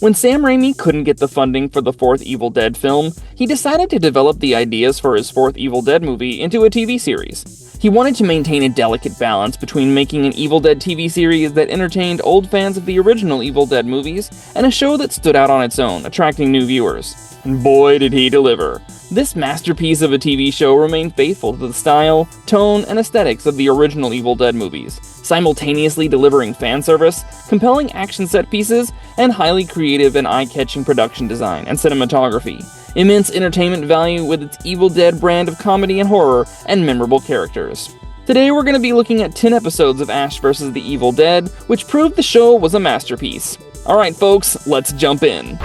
When Sam Raimi couldn't get the funding for the fourth Evil Dead film, he decided to develop the ideas for his fourth Evil Dead movie into a TV series. He wanted to maintain a delicate balance between making an Evil Dead TV series that entertained old fans of the original Evil Dead movies and a show that stood out on its own, attracting new viewers. And boy did he deliver. This masterpiece of a TV show remained faithful to the style, tone, and aesthetics of the original Evil Dead movies, simultaneously delivering fan service, compelling action set pieces, and highly creative and eye-catching production design and cinematography. Immense entertainment value with its Evil Dead brand of comedy and horror, and memorable characters. Today we're going to be looking at 10 episodes of Ash vs. the Evil Dead, which proved the show was a masterpiece. Alright folks, let's jump in.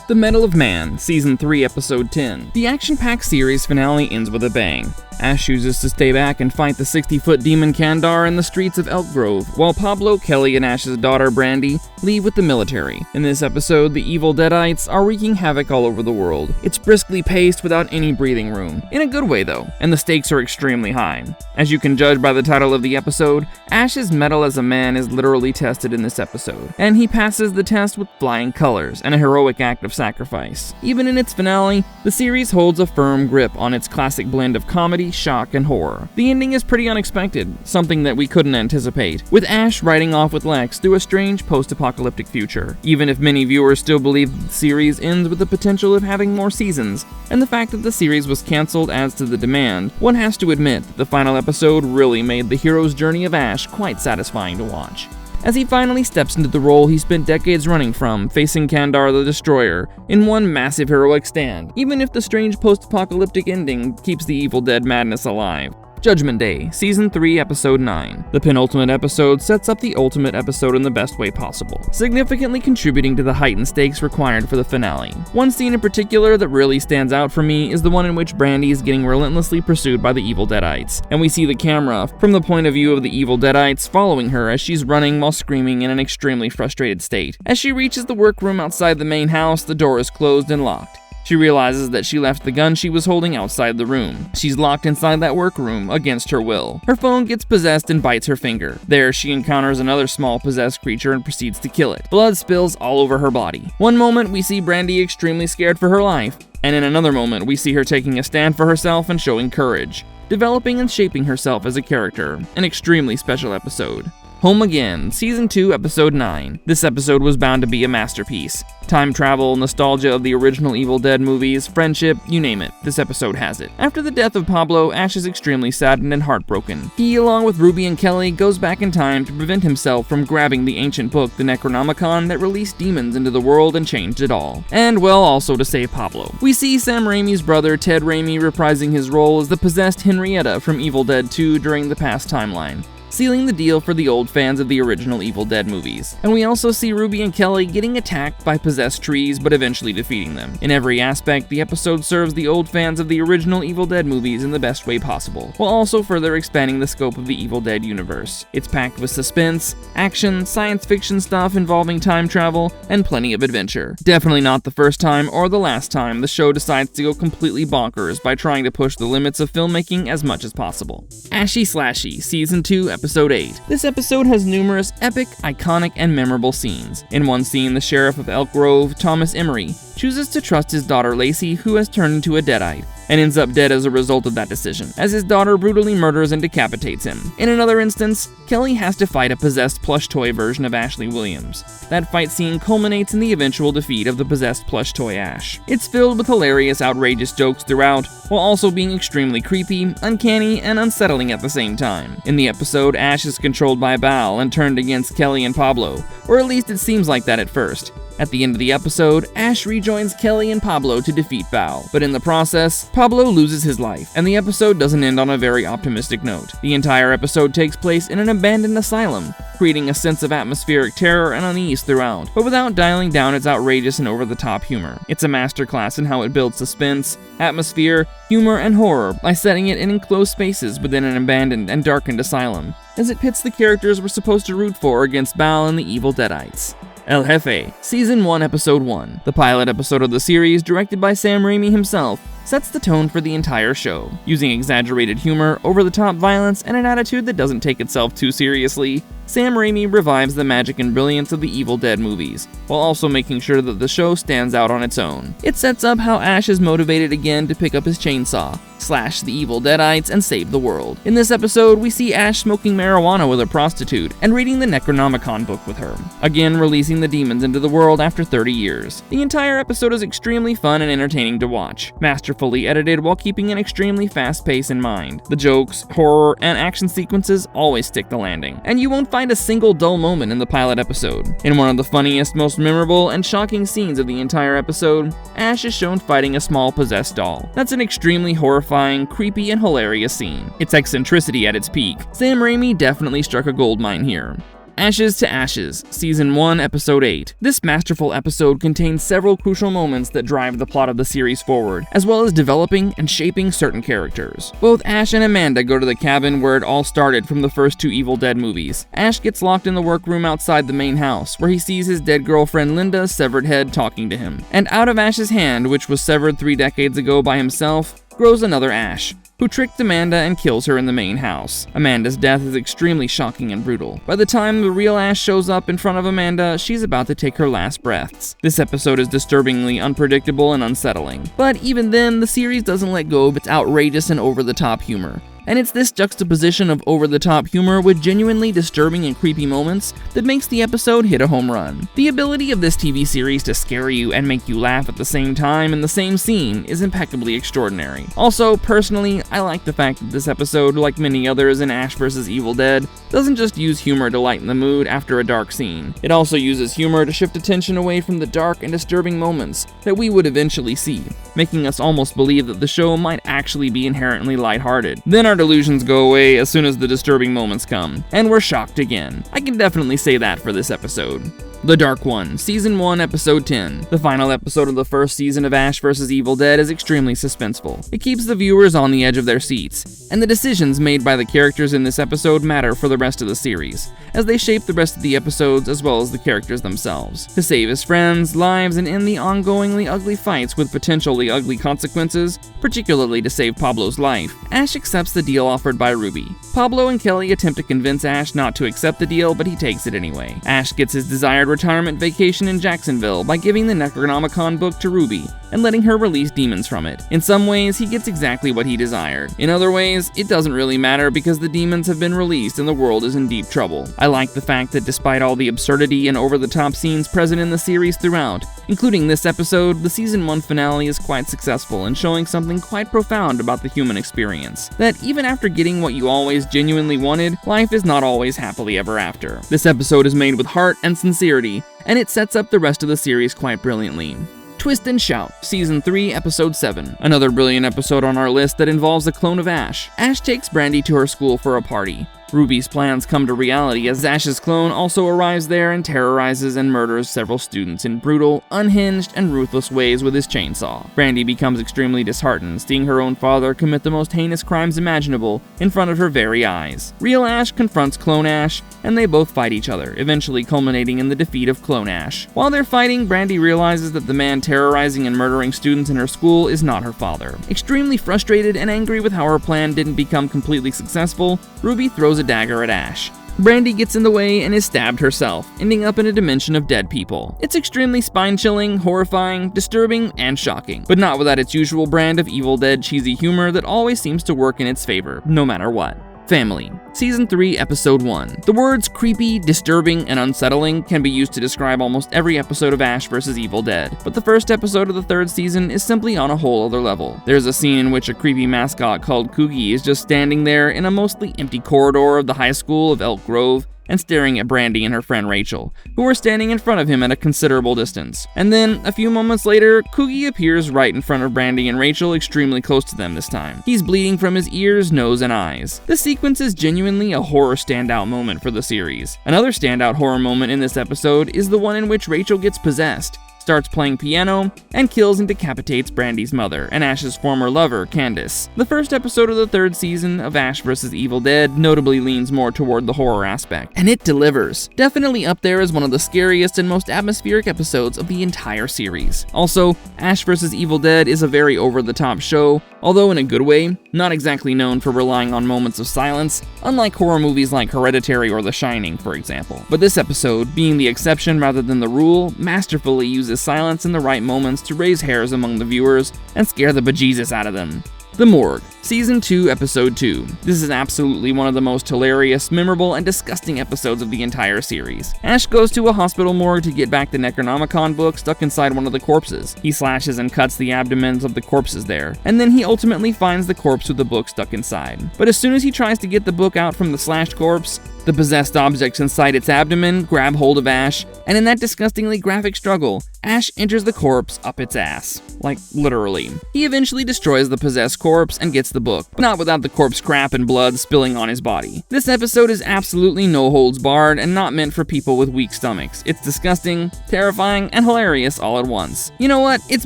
The Medal of Man, Season 3, Episode 10. The action-packed series finale ends with a bang. Ash chooses to stay back and fight the 60-foot demon Kandar in the streets of Elk Grove, while Pablo, Kelly, and Ash's daughter Brandy leave with the military. In this episode, the evil Deadites are wreaking havoc all over the world. It's briskly paced without any breathing room, in a good way though, and the stakes are extremely high. As you can judge by the title of the episode, Ash's mettle as a man is literally tested in this episode, and he passes the test with flying colors and a heroic act of sacrifice. Even in its finale, the series holds a firm grip on its classic blend of comedy, shock, and horror. The ending is pretty unexpected, something that we couldn't anticipate, with Ash riding off with Lex through a strange post-apocalyptic future. Even if many viewers still believe that the series ends with the potential of having more seasons, and the fact that the series was cancelled adds to the demand, one has to admit that the final episode really made the hero's journey of Ash quite satisfying to watch. As he finally steps into the role he spent decades running from, facing Kandar the Destroyer, in one massive heroic stand, even if the strange post-apocalyptic ending keeps the Evil Dead madness alive. Judgment Day, Season 3, Episode 9. The penultimate episode sets up the ultimate episode in the best way possible, significantly contributing to the heightened stakes required for the finale. One scene in particular that really stands out for me is the one in which Brandy is getting relentlessly pursued by the Evil Deadites, and we see the camera from the point of view of the Evil Deadites following her as she's running while screaming in an extremely frustrated state. As she reaches the workroom outside the main house, the door is closed and locked. She realizes that she left the gun she was holding outside the room. She's locked inside that workroom against her will. Her phone gets possessed and bites her finger. There, she encounters another small possessed creature and proceeds to kill it. Blood spills all over her body. One moment, we see Brandy extremely scared for her life, and in another moment, we see her taking a stand for herself and showing courage, developing and shaping herself as a character. An extremely special episode. Home Again, Season 2, Episode 9. This episode was bound to be a masterpiece. Time travel, nostalgia of the original Evil Dead movies, friendship, you name it, this episode has it. After the death of Pablo, Ash is extremely saddened and heartbroken. He, along with Ruby and Kelly, goes back in time to prevent himself from grabbing the ancient book, the Necronomicon, that released demons into the world and changed it all. And, well, also to save Pablo. We see Sam Raimi's brother, Ted Raimi, reprising his role as the possessed Henrietta from Evil Dead 2 during the past timeline, sealing the deal for the old fans of the original Evil Dead movies. And we also see Ruby and Kelly getting attacked by possessed trees, but eventually defeating them. In every aspect, the episode serves the old fans of the original Evil Dead movies in the best way possible, while also further expanding the scope of the Evil Dead universe. It's packed with suspense, action, science fiction stuff involving time travel, and plenty of adventure. Definitely not the first time or the last time the show decides to go completely bonkers by trying to push the limits of filmmaking as much as possible. Ashy Slashy, Season 2, Episode 8. This episode has numerous epic, iconic, and memorable scenes. In one scene, the sheriff of Elk Grove, Thomas Emery, chooses to trust his daughter Lacey, who has turned into a Deadite, and ends up dead as a result of that decision, as his daughter brutally murders and decapitates him. In another instance, Kelly has to fight a possessed plush toy version of Ashley Williams. That fight scene culminates in the eventual defeat of the possessed plush toy Ash. It's filled with hilarious, outrageous jokes throughout, while also being extremely creepy, uncanny, and unsettling at the same time. In the episode, Ash is controlled by Val and turned against Kelly and Pablo, or at least it seems like that at first. At the end of the episode, Ash rejoins Kelly and Pablo to defeat Val, but in the process, Pablo loses his life, and the episode doesn't end on a very optimistic note. The entire episode takes place in an abandoned asylum, creating a sense of atmospheric terror and unease throughout, but without dialing down its outrageous and over-the-top humor. It's a masterclass in how it builds suspense, atmosphere, humor, and horror by setting it in enclosed spaces within an abandoned and darkened asylum, as it pits the characters we're supposed to root for against Val and the evil Deadites. El Jefe, Season 1, Episode 1. The pilot episode of the series, directed by Sam Raimi himself, sets the tone for the entire show. Using exaggerated humor, over-the-top violence, and an attitude that doesn't take itself too seriously, Sam Raimi revives the magic and brilliance of the Evil Dead movies, while also making sure that the show stands out on its own. It sets up how Ash is motivated again to pick up his chainsaw, slash the evil Deadites, and save the world. In this episode, we see Ash smoking marijuana with a prostitute and reading the Necronomicon book with her, again releasing the demons into the world after 30 years. The entire episode is extremely fun and entertaining to watch, masterfully edited while keeping an extremely fast pace in mind. The jokes, horror, and action sequences always stick the landing, and you won't find a single dull moment in the pilot episode. In one of the funniest, most memorable, and shocking scenes of the entire episode, Ash is shown fighting a small possessed doll. That's an extremely horrifying, creepy, and hilarious scene. Its eccentricity at its peak. Sam Raimi definitely struck a goldmine here. Ashes to Ashes, Season 1, Episode 8. This masterful episode contains several crucial moments that drive the plot of the series forward, as well as developing and shaping certain characters. Both Ash and Amanda go to the cabin where it all started from the first two Evil Dead movies. Ash gets locked in the workroom outside the main house, where he sees his dead girlfriend Linda's severed head talking to him. And out of Ash's hand, which was severed 3 decades ago by himself, grows another Ash, who tricked Amanda and kills her in the main house. Amanda's death is extremely shocking and brutal. By the time the real Ash shows up in front of Amanda, she's about to take her last breaths. This episode is disturbingly unpredictable and unsettling. But even then, the series doesn't let go of its outrageous and over-the-top humor. And it's this juxtaposition of over-the-top humor with genuinely disturbing and creepy moments that makes the episode hit a home run. The ability of this TV series to scare you and make you laugh at the same time in the same scene is impeccably extraordinary. Also, personally, I like the fact that this episode, like many others in Ash vs. Evil Dead, doesn't just use humor to lighten the mood after a dark scene. It also uses humor to shift attention away from the dark and disturbing moments that we would eventually see, making us almost believe that the show might actually be inherently lighthearted. Then our delusions go away as soon as the disturbing moments come, and we're shocked again. I can definitely say that for this episode. The Dark One, Season 1, Episode 10. The final episode of the first season of Ash vs. Evil Dead is extremely suspenseful. It keeps the viewers on the edge of their seats, and the decisions made by the characters in this episode matter for the rest of the series, as they shape the rest of the episodes as well as the characters themselves. To save his friends, lives, and end the ongoingly ugly fights with potentially ugly consequences, particularly to save Pablo's life, Ash accepts the deal offered by Ruby. Pablo and Kelly attempt to convince Ash not to accept the deal, but he takes it anyway. Ash gets his desired retirement vacation in Jacksonville by giving the Necronomicon book to Ruby and letting her release demons from it. In some ways, he gets exactly what he desired. In other ways, it doesn't really matter because the demons have been released and the world is in deep trouble. I like the fact that despite all the absurdity and over-the-top scenes present in the series throughout, including this episode, the Season 1 finale is quite successful in showing something quite profound about the human experience. That even after getting what you always genuinely wanted, life is not always happily ever after. This episode is made with heart and sincerity, and it sets up the rest of the series quite brilliantly. Twist and Shout, Season 3, Episode 7. Another brilliant episode on our list that involves a clone of Ash. Ash takes Brandy to her school for a party. Ruby's plans come to reality as Ash's clone also arrives there and terrorizes and murders several students in brutal, unhinged, and ruthless ways with his chainsaw. Brandy becomes extremely disheartened, seeing her own father commit the most heinous crimes imaginable in front of her very eyes. Real Ash confronts Clone Ash, and they both fight each other, eventually culminating in the defeat of Clone Ash. While they're fighting, Brandy realizes that the man terrorizing and murdering students in her school is not her father. Extremely frustrated and angry with how her plan didn't become completely successful, Ruby throws a dagger at Ash. Brandy gets in the way and is stabbed herself, ending up in a dimension of dead people. It's extremely spine-chilling, horrifying, disturbing, and shocking, but not without its usual brand of Evil Dead cheesy humor that always seems to work in its favor, no matter what. Family, Season 3, Episode 1. The words creepy, disturbing, and unsettling can be used to describe almost every episode of Ash vs. Evil Dead, but the first episode of the third season is simply on a whole other level. There's a scene in which a creepy mascot called Coogie is just standing there in a mostly empty corridor of the high school of Elk Grove, and staring at Brandy and her friend Rachel, who are standing in front of him at a considerable distance. And then, a few moments later, Coogie appears right in front of Brandy and Rachel, extremely close to them this time. He's bleeding from his ears, nose, and eyes. This sequence is genuinely a horror standout moment for the series. Another standout horror moment in this episode is the one in which Rachel gets possessed. starts playing piano, and kills and decapitates Brandy's mother and Ash's former lover, Candace. The first episode of the third season of Ash vs. Evil Dead notably leans more toward the horror aspect, and it delivers. Definitely up there as one of the scariest and most atmospheric episodes of the entire series. Also, Ash vs. Evil Dead is a very over-the-top show, although in a good way, not exactly known for relying on moments of silence, unlike horror movies like Hereditary or The Shining, for example. But this episode, being the exception rather than the rule, masterfully uses silence in the right moments to raise hairs among the viewers and scare the bejesus out of them. The Morgue, Season 2, Episode 2. This is absolutely one of the most hilarious, memorable, and disgusting episodes of the entire series. Ash goes to a hospital morgue to get back the Necronomicon book stuck inside one of the corpses. He slashes and cuts the abdomens of the corpses there, and then he ultimately finds the corpse with the book stuck inside. But as soon as he tries to get the book out from the slashed corpse, the possessed objects inside its abdomen grab hold of Ash, and in that disgustingly graphic struggle, Ash enters the corpse up its ass. Like, literally. He eventually destroys the possessed corpse and gets the book, but not without the corpse crap and blood spilling on his body. This episode is absolutely no holds barred and not meant for people with weak stomachs. It's disgusting, terrifying, and hilarious all at once. You know what? It's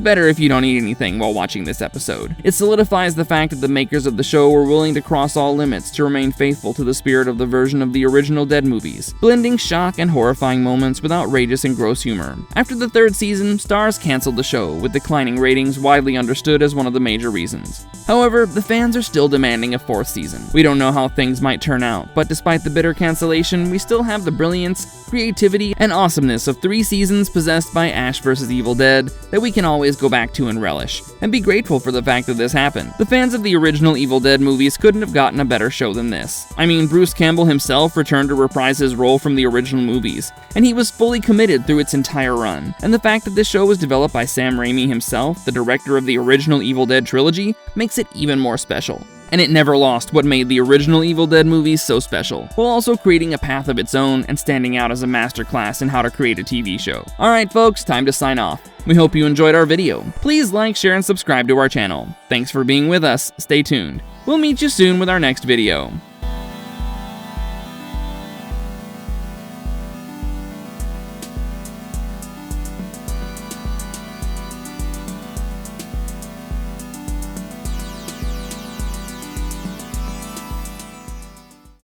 better if you don't eat anything while watching this episode. It solidifies the fact that the makers of the show were willing to cross all limits to remain faithful to the spirit of the version of the original Dead movies, blending shock and horrifying moments with outrageous and gross humor. After the third season, Starz canceled the show, with declining ratings widely understood as one of the major reasons. However, the fans are still demanding a fourth season. We don't know how things might turn out, but despite the bitter cancellation, we still have the brilliance, creativity, and awesomeness of 3 seasons possessed by Ash vs. Evil Dead that we can always go back to and relish, and be grateful for the fact that this happened. The fans of the original Evil Dead movies couldn't have gotten a better show than this. I mean, Bruce Campbell himself returned to reprise his role from the original movies, and he was fully committed through its entire run. And the fact that this show was developed by Sam Raimi himself, the director of the original Evil Dead trilogy, makes it even more special. And it never lost what made the original Evil Dead movies so special, while also creating a path of its own and standing out as a masterclass in how to create a TV show. Alright folks, time to sign off. We hope you enjoyed our video. Please like, share, and subscribe to our channel. Thanks for being with us. Stay tuned. We'll meet you soon with our next video.